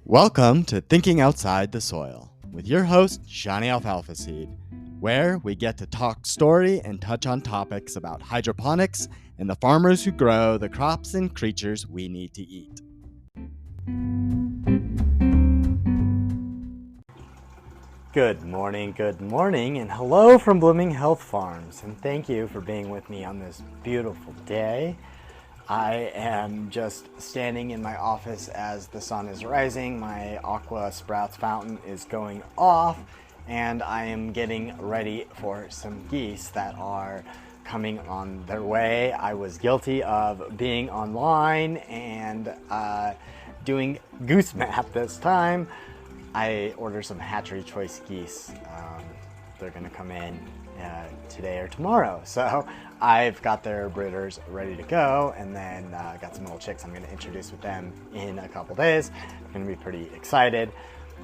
Welcome to Thinking Outside the Soil with your host, Johnny Alfalfaseed, where we get to talk story and touch on topics about hydroponics and the farmers who grow the crops and creatures we need to eat. Good morning, and hello from Blooming Health Farms, and thank you for being with me on this beautiful day. I am just standing in my office as the sun is rising. My Aqua Sprouts fountain is going off, and I am getting ready for some geese that are coming on their way. I was guilty of being online and doing goose map this time. I ordered some hatchery choice geese. They're gonna come in today or tomorrow. So I've got their breeders ready to go, and then got some little chicks I'm gonna introduce with them in a couple days. I'm gonna be pretty excited.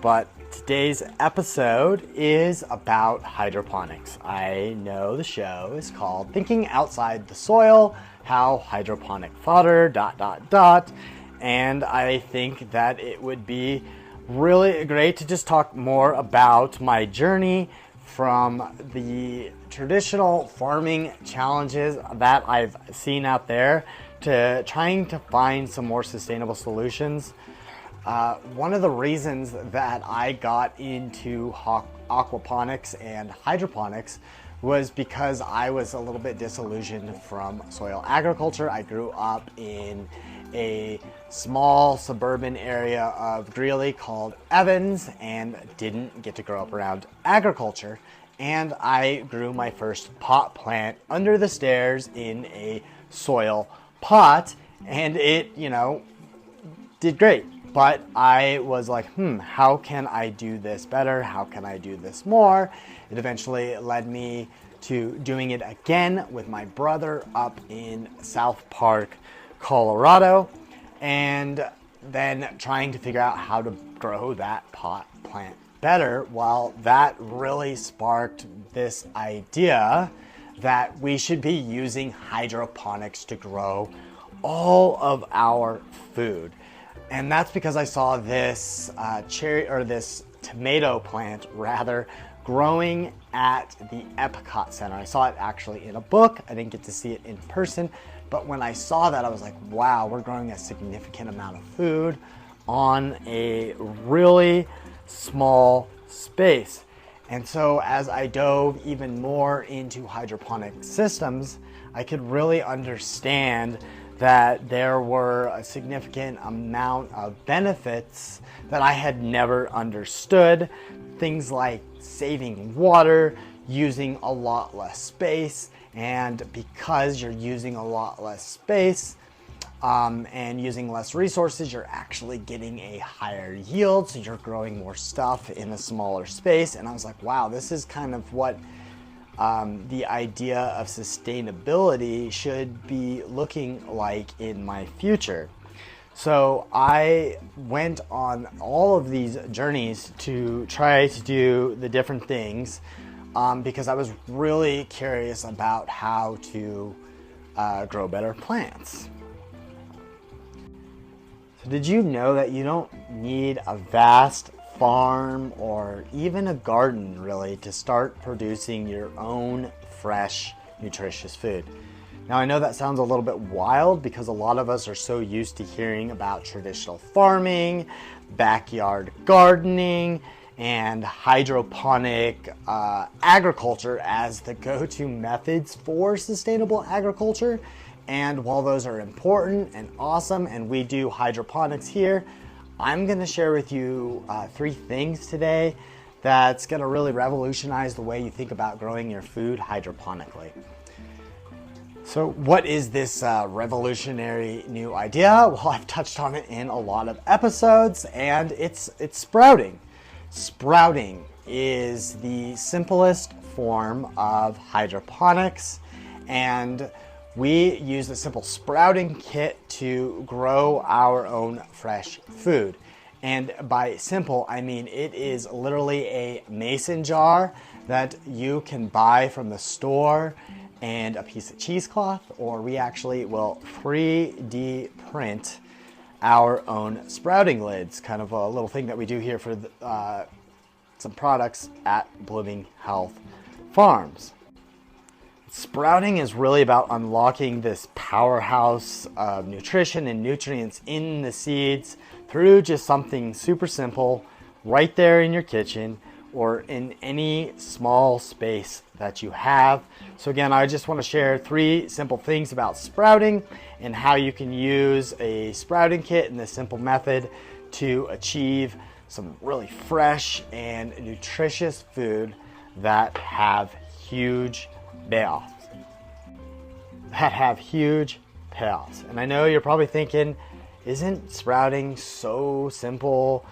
But today's episode is about hydroponics. I know the show is called Thinking Outside the Soil, How Hydroponic Fodder, ... And I think that it would be really great to just talk more about my journey from the traditional farming challenges that I've seen out there to trying to find some more sustainable solutions. One of the reasons that I got into aquaponics and hydroponics was because I was a little bit disillusioned from soil agriculture. I grew up in a small suburban area of Greeley called Evans and didn't get to grow up around agriculture. And I grew my first pot plant under the stairs in a soil pot, and it, did great. But I was like, how can I do this better? How can I do this more? It eventually led me to doing it again with my brother up in South Park, Colorado, and then trying to figure out how to grow that pot plant better. Well, that really sparked this idea that we should be using hydroponics to grow all of our food. And that's because I saw this this tomato plant growing at the Epcot Center. I saw it actually in a book. I didn't get to see it in person, but when I saw that, I was like, wow, we're growing a significant amount of food on a really small space. And so as I dove even more into hydroponic systems, I could really understand that there were a significant amount of benefits that I had never understood. Things like saving water, using a lot less space, and because you're using a lot less space and using less resources, you're actually getting a higher yield, so you're growing more stuff in a smaller space. And I was like, wow, this is kind of what the idea of sustainability should be looking like in my future. So I went on all of these journeys to try to do the different things because I was really curious about how to grow better plants. So did you know that you don't need a vast farm or even a garden really to start producing your own fresh, nutritious food? Now I know that sounds a little bit wild because a lot of us are so used to hearing about traditional farming, backyard gardening, and hydroponic agriculture as the go-to methods for sustainable agriculture. And while those are important and awesome, and we do hydroponics here, I'm going to share with you 3 things today that's going to really revolutionize the way you think about growing your food hydroponically. So what is this revolutionary new idea? Well, I've touched on it in a lot of episodes, and it's sprouting. Sprouting is the simplest form of hydroponics, and we use a simple sprouting kit to grow our own fresh food. And by simple, I mean it is literally a mason jar that you can buy from the store and a piece of cheesecloth, or we actually will 3D print our own sprouting lids, kind of a little thing that we do here for some products at Blooming Health Farms. Sprouting is really about unlocking this powerhouse of nutrition and nutrients in the seeds through just something super simple right there in your kitchen or in any small space that you have. So again, I just want to share 3 simple things about sprouting and how you can use a sprouting kit and this simple method to achieve some really fresh and nutritious food that have huge payoffs. And I know you're probably thinking, isn't sprouting so simple?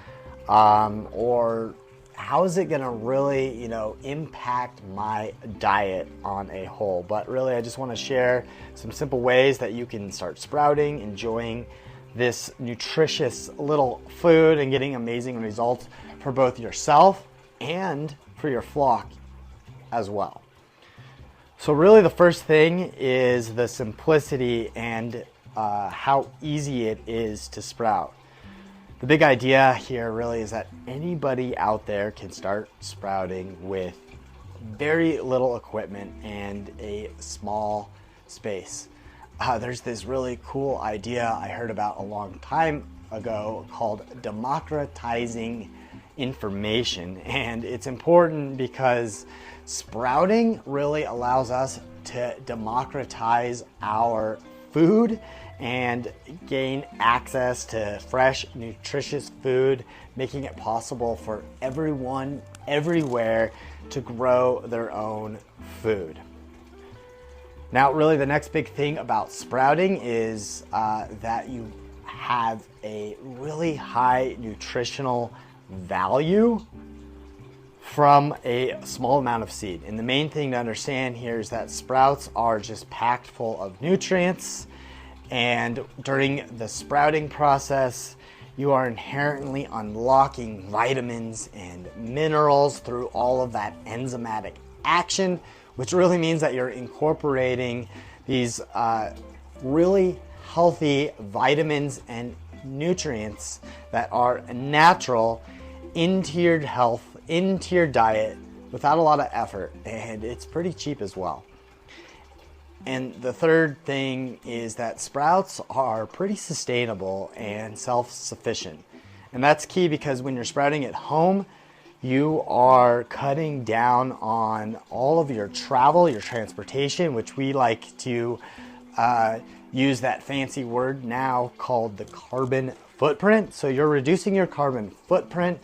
Or how is it gonna really, impact my diet on a whole? But really, I just want to share some simple ways that you can start sprouting, enjoying this nutritious little food and getting amazing results for both yourself and for your flock as well. So really the first thing is the simplicity and how easy it is to sprout. The big idea here really is that anybody out there can start sprouting with very little equipment and a small space. There's this really cool idea I heard about a long time ago called democratizing information, and it's important because sprouting really allows us to democratize our food and gain access to fresh, nutritious food, making it possible for everyone, everywhere, to grow their own food. Now, really the next big thing about sprouting is that you have a really high nutritional value from a small amount of seed. And the main thing to understand here is that sprouts are just packed full of nutrients, and during the sprouting process you are inherently unlocking vitamins and minerals through all of that enzymatic action, which really means that you're incorporating these really healthy vitamins and nutrients that are natural into your health, into your diet without a lot of effort, and it's pretty cheap as well. And the third thing is that sprouts are pretty sustainable and self-sufficient. And that's key because when you're sprouting at home, you are cutting down on all of your travel, your transportation, which we like to use that fancy word now called the carbon footprint. So you're reducing your carbon footprint,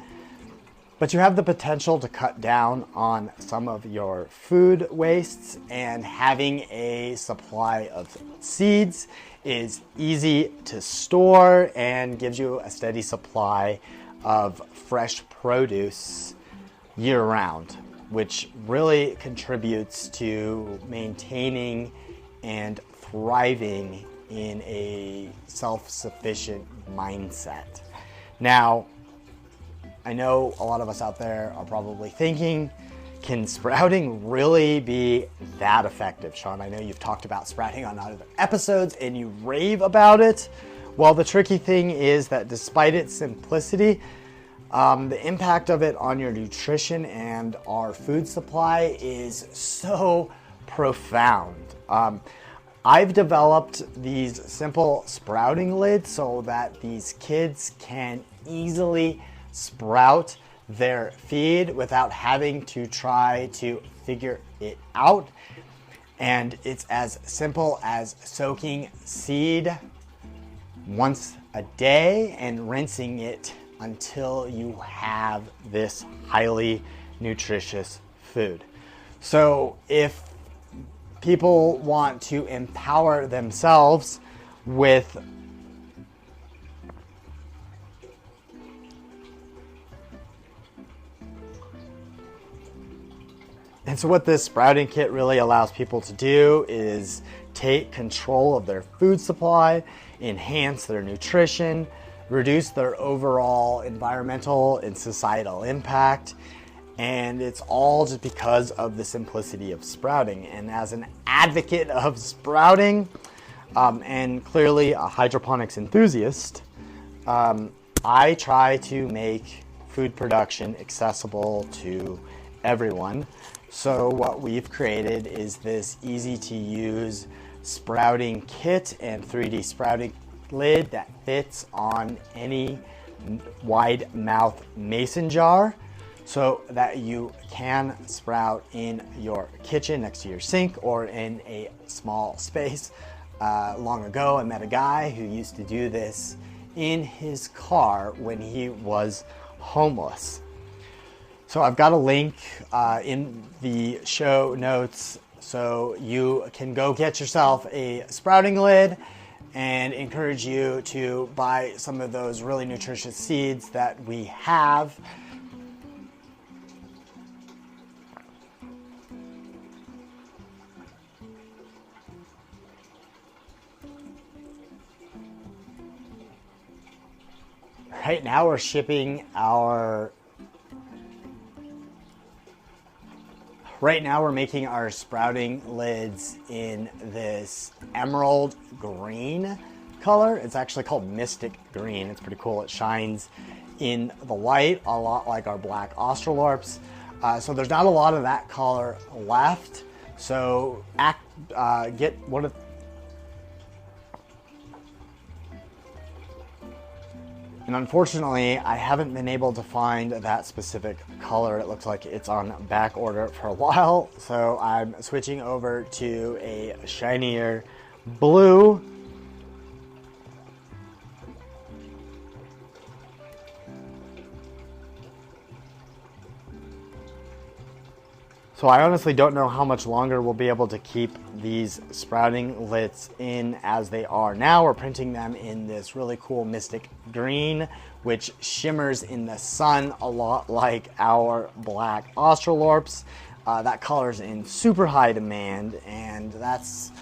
but you have the potential to cut down on some of your food wastes, and having a supply of seeds is easy to store and gives you a steady supply of fresh produce year-round, which really contributes to maintaining and thriving in a self-sufficient mindset. Now, I know a lot of us out there are probably thinking, can sprouting really be that effective? Sean, I know you've talked about sprouting on other episodes and you rave about it. Well, the tricky thing is that despite its simplicity, the impact of it on your nutrition and our food supply is so profound. I've developed these simple sprouting lids so that these kids can easily sprout their feed without having to try to figure it out. And it's as simple as soaking seed once a day and rinsing it until you have this highly nutritious food. So if people want to empower themselves with And so what this sprouting kit really allows people to do is take control of their food supply, enhance their nutrition, reduce their overall environmental and societal impact. And it's all just because of the simplicity of sprouting. And as an advocate of sprouting, and clearly a hydroponics enthusiast, I try to make food production accessible to everyone. So what we've created is this easy to use sprouting kit and 3D sprouting lid that fits on any wide mouth mason jar, so that you can sprout in your kitchen next to your sink or in a small space. Long ago, I met a guy who used to do this in his car when he was homeless. So I've got a link in the show notes so you can go get yourself a sprouting lid, and encourage you to buy some of those really nutritious seeds that we have. Right now we're shipping our Right now we're making our sprouting lids in this emerald green color. It's actually called Mystic Green. It's pretty cool. It shines in the light, a lot like our black Australorps. So there's not a lot of that color left. So get one of And unfortunately, I haven't been able to find that specific color. It looks like it's on back order for a while. So I'm switching over to a shinier blue. So I honestly don't know how much longer we'll be able to keep these sprouting lids in as they are now. We're printing them in this really cool Mystic Green, which shimmers in the sun a lot like our black Australorps. That color's in super high demand, and that's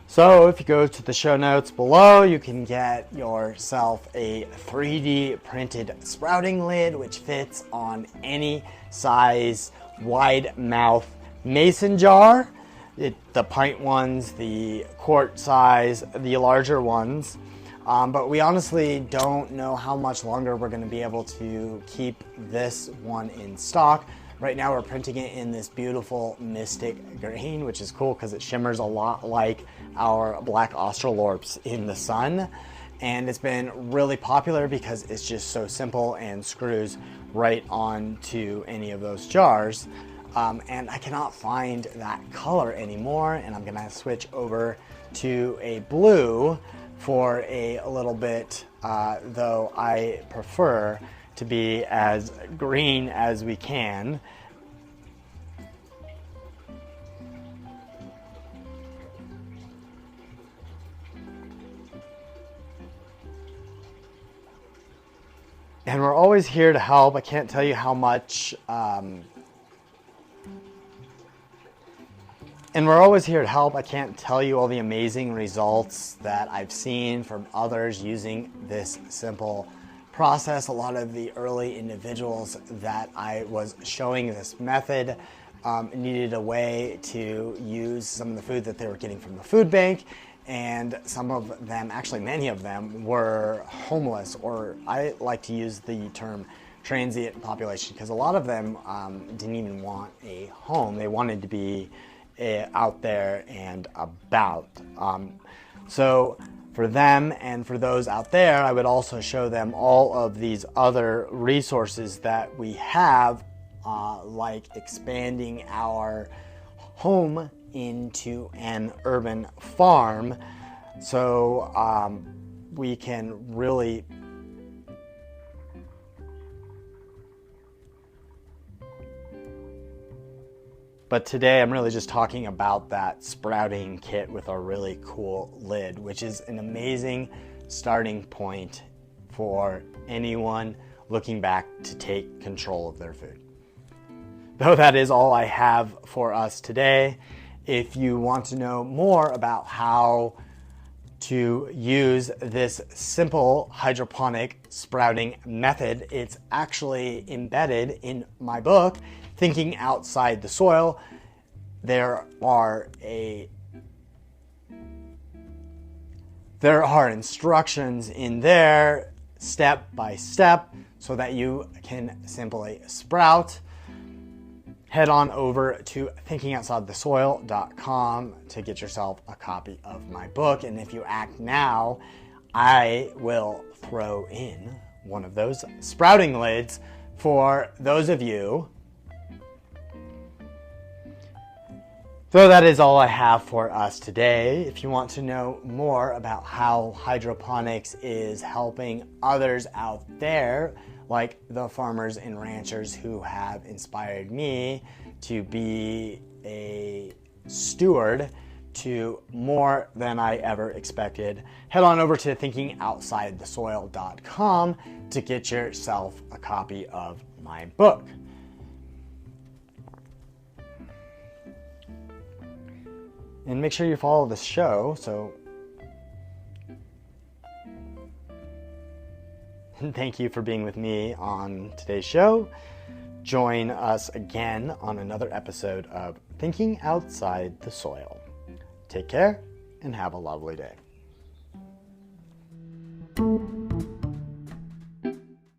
So if you go to the show notes below, you can get yourself a 3D printed sprouting lid, which fits on any size wide mouth mason jar. The pint ones, the quart size, the larger ones. But we honestly don't know how much longer we're going to be able to keep this one in stock. Right now we're printing it in this beautiful Mystic Green, which is cool because it shimmers a lot like our black Australorps in the sun. And it's been really popular because it's just so simple and screws right onto any of those jars. And I cannot find that color anymore, and I'm gonna switch over to a blue for a little bit, though I prefer to be as green as we can. And we're always here to help. I can't tell you how much, and we're always here to help. I can't tell you all the amazing results that I've seen from others using this simple process. A lot of the early individuals that I was showing this method needed a way to use some of the food that they were getting from the food bank, and some of them, actually many of them, were homeless, or I like to use the term transient population, because a lot of them didn't even want a home. They wanted to be out there and about. So for them and for those out there, I would also show them all of these other resources that we have, like expanding our home into an urban farm, so we can really But today I'm really just talking about that sprouting kit with a really cool lid, which is an amazing starting point for anyone looking back to take control of their food. Though that is all I have for us today. If you want to know more about how to use this simple hydroponic sprouting method. It's actually embedded in my book, Thinking Outside the Soil. There are instructions in there, step by step, so that you can simply sprout. Head on over to thinkingoutsidethesoil.com to get yourself a copy of my book. And if you act now, I will throw in one of those sprouting lids for those of you. So that is all I have for us today. If you want to know more about how hydroponics is helping others out there, like the farmers and ranchers who have inspired me to be a steward to more than I ever expected, head on over to thinkingoutsidethesoil.com to get yourself a copy of my book. And make sure you follow the show. And thank you for being with me on today's show. Join us again on another episode of Thinking Outside the Soil. Take care and have a lovely day.